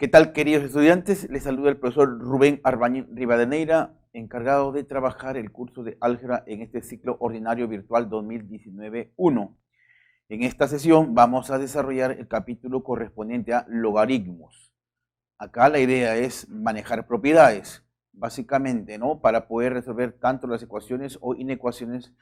¿Qué tal, queridos estudiantes? Les saluda el profesor Rubén Arbañín Rivadeneira, encargado de trabajar el curso de álgebra en este ciclo ordinario virtual 2019-1. En esta sesión vamos a desarrollar el capítulo correspondiente a logaritmos. Acá la idea es manejar propiedades, básicamente, ¿no? Para poder resolver tanto las ecuaciones o inecuaciones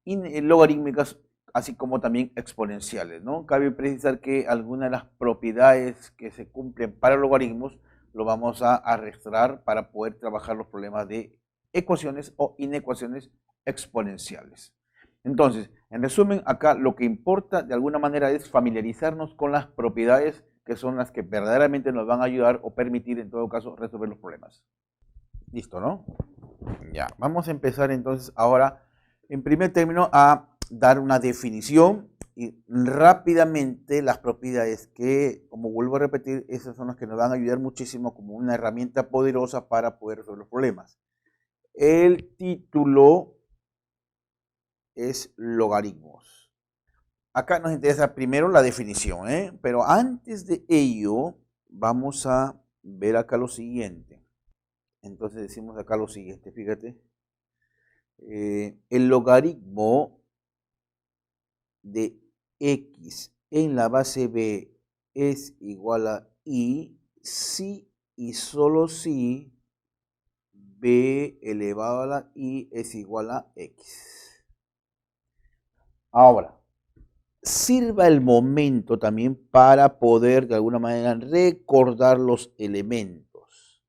logarítmicas, así como también exponenciales, ¿no? Cabe precisar que algunas de las propiedades que se cumplen para logaritmos lo vamos a arrastrar para poder trabajar los problemas de ecuaciones o inecuaciones exponenciales. Entonces, en resumen, acá lo que importa de alguna manera es familiarizarnos con las propiedades que son las que verdaderamente nos van a ayudar o permitir, en todo caso, resolver los problemas. Listo, ¿no? Ya, vamos a empezar entonces ahora, en primer término, a dar una definición y rápidamente las propiedades que, como vuelvo a repetir, esas son las que nos van a ayudar muchísimo como una herramienta poderosa para poder resolver los problemas. El título es logaritmos. Acá nos interesa primero la definición, pero antes de ello vamos a ver acá lo siguiente. Entonces decimos acá lo siguiente, fíjate. El logaritmo de x en la base b es igual a i si y solo si b elevado a la i es igual a x. Ahora, sirva el momento también para poder de alguna manera recordar los elementos.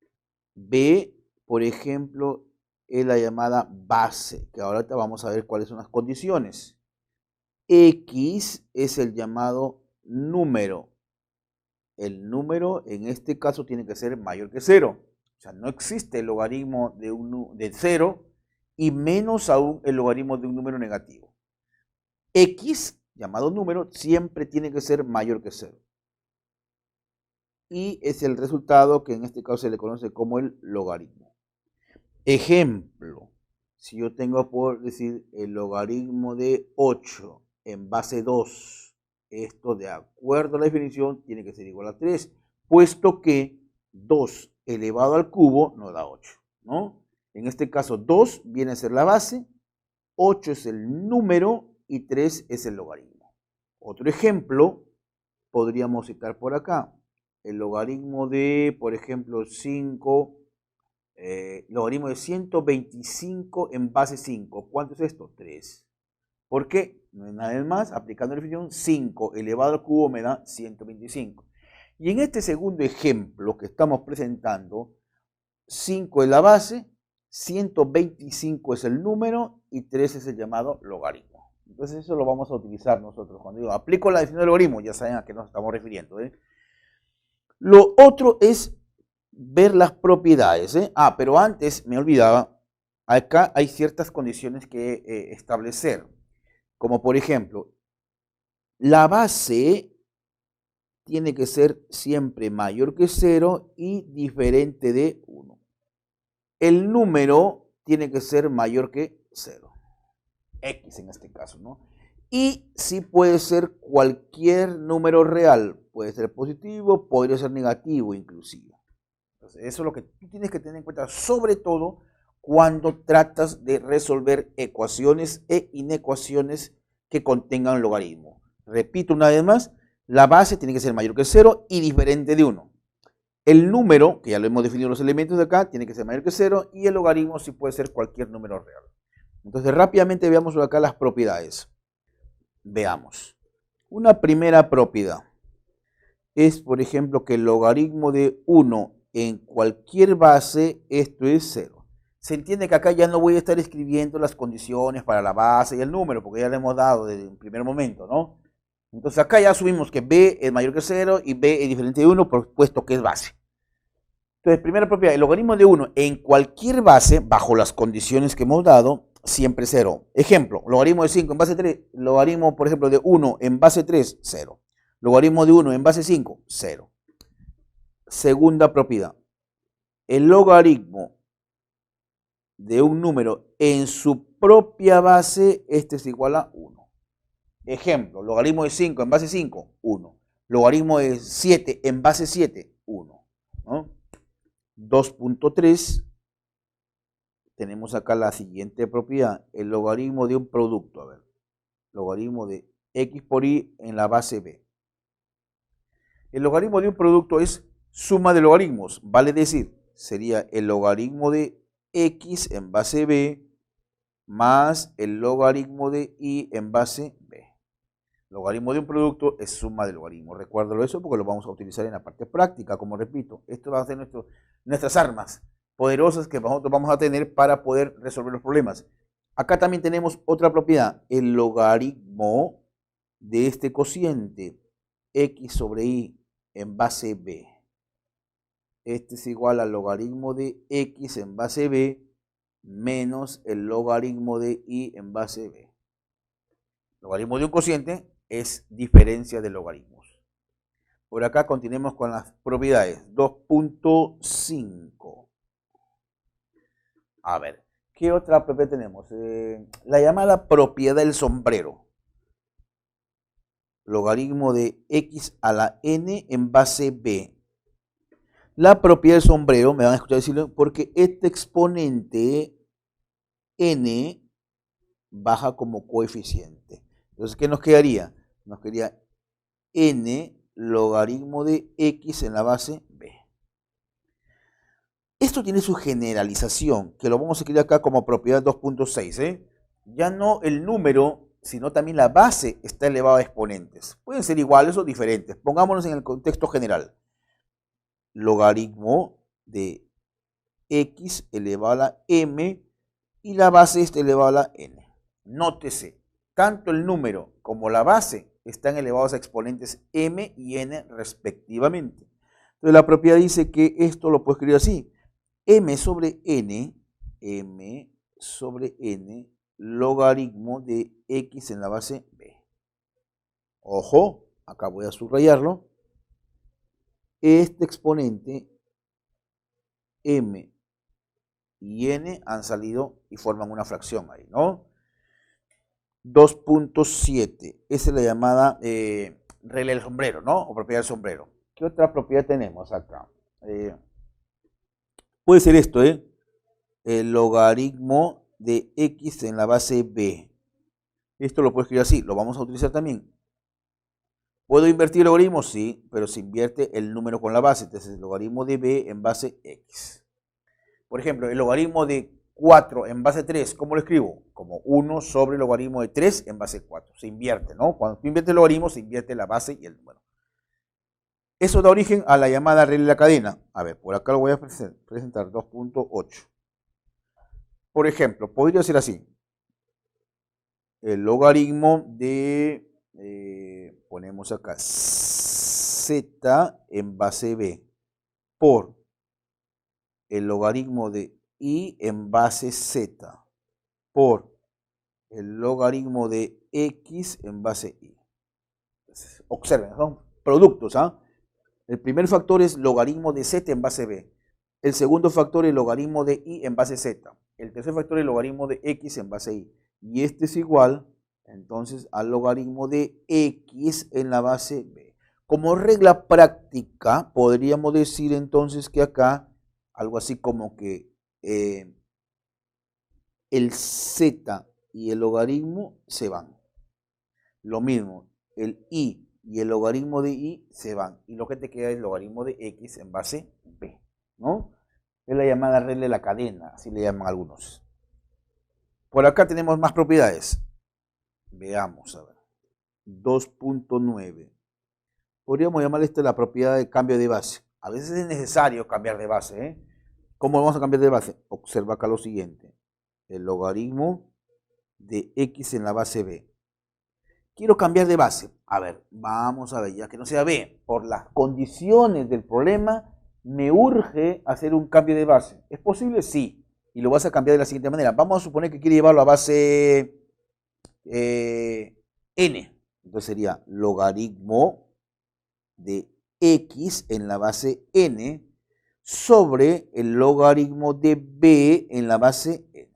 B, por ejemplo, es la llamada base, que ahora vamos a ver cuáles son las condiciones. X es el llamado número. El número en este caso tiene que ser mayor que 0. O sea, no existe el logaritmo de 0 y menos aún el logaritmo de un número negativo. X, llamado número, siempre tiene que ser mayor que 0. Y es el resultado que en este caso se le conoce como el logaritmo. Ejemplo, si yo tengo por decir el logaritmo de 8 en base 2, esto de acuerdo a la definición tiene que ser igual a 3, puesto que 2 elevado al cubo nos da 8, ¿no? En este caso 2 viene a ser la base, 8 es el número y 3 es el logaritmo. Otro ejemplo podríamos citar por acá, el logaritmo de, por ejemplo, 5, logaritmo de 125 en base 5. ¿Cuánto es esto? 3. ¿Por qué? No es nada más, aplicando la definición, 5 elevado al cubo me da 125. Y en este segundo ejemplo que estamos presentando, 5 es la base, 125 es el número y 3 es el llamado logaritmo. Entonces eso lo vamos a utilizar nosotros. Cuando digo aplico la definición del logaritmo, ya saben a qué nos estamos refiriendo. Lo otro es ver las propiedades. Pero antes me olvidaba, acá hay ciertas condiciones que establecer. Como por ejemplo, la base tiene que ser siempre mayor que 0 y diferente de 1. El número tiene que ser mayor que 0. X en este caso, ¿no? Y sí puede ser cualquier número real. Puede ser positivo, podría ser negativo inclusive. Entonces, eso es lo que tú tienes que tener en cuenta, sobre todo cuando tratas de resolver ecuaciones e inecuaciones que contengan logaritmo. Repito una vez más, la base tiene que ser mayor que 0 y diferente de 1. El número, que ya lo hemos definido los elementos de acá, tiene que ser mayor que 0 y el logaritmo sí puede ser cualquier número real. Entonces rápidamente veamos acá las propiedades. Veamos. Una primera propiedad es, por ejemplo, que el logaritmo de 1 en cualquier base, esto es 0. Se entiende que acá ya no voy a estar escribiendo las condiciones para la base y el número, porque ya le hemos dado desde un primer momento, ¿no? Entonces acá ya asumimos que b es mayor que 0 y b es diferente de 1, puesto que es base. Entonces, primera propiedad, el logaritmo de 1 en cualquier base, bajo las condiciones que hemos dado, siempre 0. Ejemplo, logaritmo de 5 en base 3, logaritmo, por ejemplo, de 1 en base 3, 0. Logaritmo de 1 en base 5, 0. Segunda propiedad, el logaritmo de un número en su propia base, este es igual a 1. Ejemplo, logaritmo de 5 en base 5, 1. Logaritmo de 7 en base 7, 1. ¿no? 2.3, tenemos acá la siguiente propiedad, el logaritmo de un producto. A ver, logaritmo de x por y en la base b. El logaritmo de un producto es suma de logaritmos, vale decir, sería el logaritmo de x en base b más el logaritmo de y en base b. Logaritmo de un producto es suma de logaritmos. Recuérdalo eso porque lo vamos a utilizar en la parte práctica, como repito. Esto va a ser nuestras armas poderosas que nosotros vamos a tener para poder resolver los problemas. Acá también tenemos otra propiedad, el logaritmo de este cociente, x sobre y en base b. Este es igual al logaritmo de x en base b menos el logaritmo de y en base b. Logaritmo de un cociente es diferencia de logaritmos. Por acá continuemos con las propiedades. 2.5. A ver, ¿qué otra propiedad tenemos? La llamada propiedad del sombrero. Logaritmo de x a la n en base b. La propiedad del sombrero, me van a escuchar decirlo, porque este exponente n baja como coeficiente. Entonces, ¿qué nos quedaría? Nos quedaría n logaritmo de x en la base b. Esto tiene su generalización, que lo vamos a escribir acá como propiedad 2.6. Ya no el número, sino también la base está elevada a exponentes. Pueden ser iguales o diferentes. Pongámonos en el contexto general. Logaritmo de x elevado a la m y la base está elevada a la n. Nótese, tanto el número como la base están elevados a exponentes m y n respectivamente. Entonces la propiedad dice que esto lo puedo escribir así. m sobre n logaritmo de x en la base b. Ojo, acá voy a subrayarlo. Este exponente m y n han salido y forman una fracción ahí, ¿no? 2.7, esa es la llamada regla del sombrero, ¿no? O propiedad del sombrero. ¿Qué otra propiedad tenemos acá? Puede ser esto, el logaritmo de x en la base b. Esto lo puedo escribir así, lo vamos a utilizar también. ¿Puedo invertir el logaritmo? Sí, pero se invierte el número con la base. Entonces, el logaritmo de b en base x. Por ejemplo, el logaritmo de 4 en base 3, ¿cómo lo escribo? Como 1 sobre el logaritmo de 3 en base 4. Se invierte, ¿no? Cuando tú inviertes el logaritmo, se invierte la base y el número. Eso da origen a la llamada regla de la cadena. A ver, por acá lo voy a presentar 2.8. Por ejemplo, podría ser así. El logaritmo de, ponemos acá, z en base b por el logaritmo de y en base z por el logaritmo de x en base y. Entonces, observen, son productos, ¿ah? El primer factor es logaritmo de z en base b. El segundo factor es logaritmo de y en base z. El tercer factor es logaritmo de x en base y. Y este es igual, entonces, al logaritmo de x en la base b. Como regla práctica, podríamos decir entonces que acá, algo así como que el z y el logaritmo se van. Lo mismo, el y el logaritmo de y se van. Y lo que te queda es el logaritmo de x en base b, ¿no? Es la llamada regla de la cadena, así le llaman algunos. Por acá tenemos más propiedades. Veamos, a ver. 2.9. Podríamos llamar esta la propiedad de cambio de base. A veces es necesario cambiar de base, ¿Cómo vamos a cambiar de base? Observa acá lo siguiente. El logaritmo de x en la base b. Quiero cambiar de base. A ver, vamos a ver, ya que no sea b, por las condiciones del problema, me urge hacer un cambio de base. ¿Es posible? Sí. Y lo vas a cambiar de la siguiente manera. Vamos a suponer que quiere llevarlo a base n. Entonces sería logaritmo de x en la base n sobre el logaritmo de b en la base n.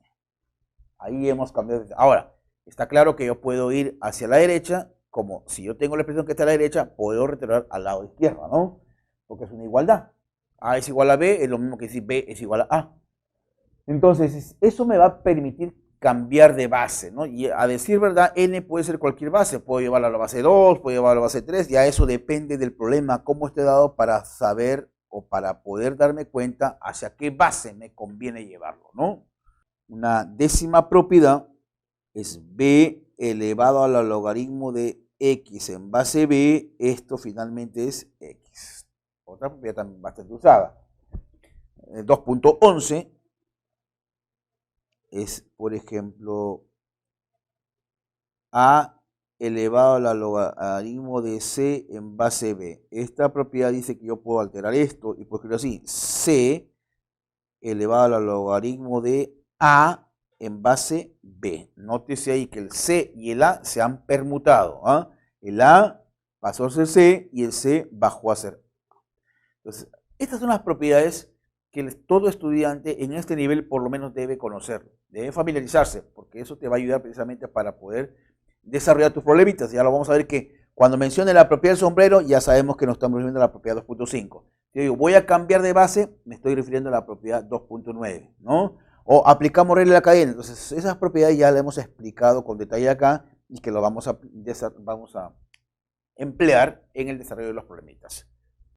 Ahí hemos cambiado. Ahora, está claro que yo puedo ir hacia la derecha, como si yo tengo la expresión que está a la derecha, puedo retornar al lado izquierdo, ¿no? Porque es una igualdad. A es igual a B es lo mismo que decir B es igual a A. Entonces, eso me va a permitir cambiar de base, ¿no? Y a decir verdad, n puede ser cualquier base, puedo llevarlo a la base 2, puedo llevarlo a la base 3, ya eso depende del problema, cómo esté dado para saber o para poder darme cuenta hacia qué base me conviene llevarlo, ¿no? Una décima propiedad es b elevado a la logaritmo de x en base b, esto finalmente es x. Otra propiedad también bastante usada. 2.11 es, por ejemplo, a elevado a la logaritmo de c en base b. Esta propiedad dice que yo puedo alterar esto y puedo escribir así, c elevado a la logaritmo de a en base b. Nótese ahí que el c y el a se han permutado. El a pasó a ser c y el c bajó a ser a. Entonces, estas son las propiedades que todo estudiante en este nivel por lo menos debe conocer, debe familiarizarse, porque eso te va a ayudar precisamente para poder desarrollar tus problemitas. Ya lo vamos a ver que cuando mencione la propiedad del sombrero, ya sabemos que nos estamos refiriendo a la propiedad 2.5. Si yo digo, voy a cambiar de base, me estoy refiriendo a la propiedad 2.9, ¿no? O aplicamos regla de la cadena. Entonces, esas propiedades ya las hemos explicado con detalle acá y que lo vamos a emplear en el desarrollo de los problemitas.